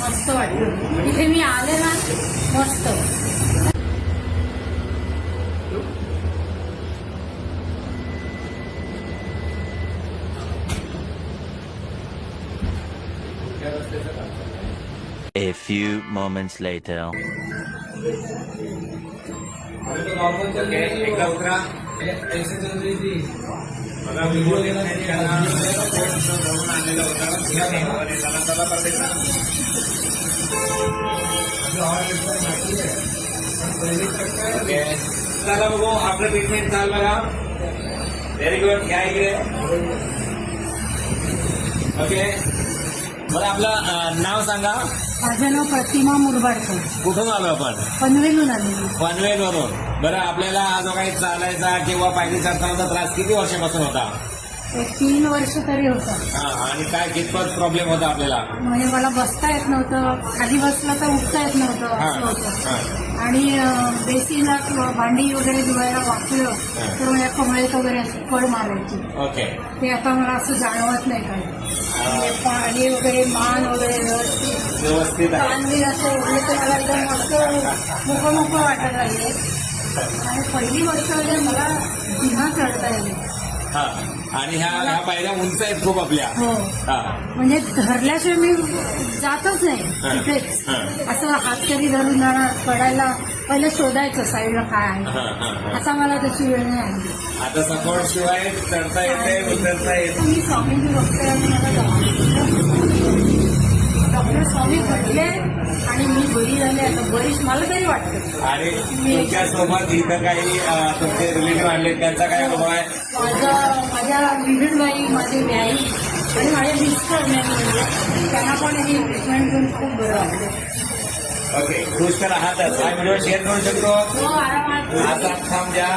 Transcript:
मस्त वाटलं. इथे मी आले ना, मस्त. A few moments later. एकदा उतरा. बघा व्हिडिओ आणलेला होता. चला बघू आपलं ट्रीटमेंट चाल बघा. Very good. या इकडे. ओके. बरं आपलं नाव सांगा. माझं नाव प्रतिमा मुरबाडकर. कुठून आलो आपण? पनवेलून आलेली. पनवेलवरून. बरं आपल्याला हा जो काही चालायचा किंवा पायरी चढतानाचा त्रास किती वर्षापासून होता? 3 वर्ष तरी होता. आणि काय कितपत प्रॉब्लेम होता आपल्याला? म्हणजे मला बसता येत नव्हतं, खाली बसला तर उठता येत नव्हतं, असं होतं. आणि बेसिनला भांडी वगैरे धुवायला वापरलं तर माझ्या कमळेत वगैरे असं कड मारायची. ओके. ते आता मला असं जाणवत नाही काही. म्हणजे पाणी वगैरे मान वगैरे व्यवस्थित आहे. पाणी असं उडले तर मला एकदम मस्त मोकळं मोकळं वाटायला लागले. आणि पहिली गोष्ट म्हणजे मला जिना चढता येईल. हा. आणि ह्या पायऱ्या उंच आहेत खूप आपल्या. हो. हा. म्हणजे धरल्याशिवाय मी जातच नाही तिथेच. असं हात तरी धरून जाणार चढायला पहिलं शोधायचं साईडला काय आहे. आता मला तशी वेळ नाही आली. आता सपोर्ट शिवाय चढता येते, उतरता येते. मी स्वामींची बघते आणि मला डॉक्टर स्वामी म्हटले आणि मी बरी झाले. आता बरीच मला तरी वाटतं. आणि तुमच्यासोबत इथं काही तुमचे रिलेटिव्ह आणले त्यांचा काय अनुभव आहे? माझ्या विभीडबाई, माझे व्याई आणि माझे मिस्टर म्हणजे त्यांना पण ही ट्रीटमेंट घेऊन खूप बरं वाटलं. ओके. खुश तर आहातच. हा व्हिडिओ शेअर करू शकतो. हो, आरामात. आता थांब द्या.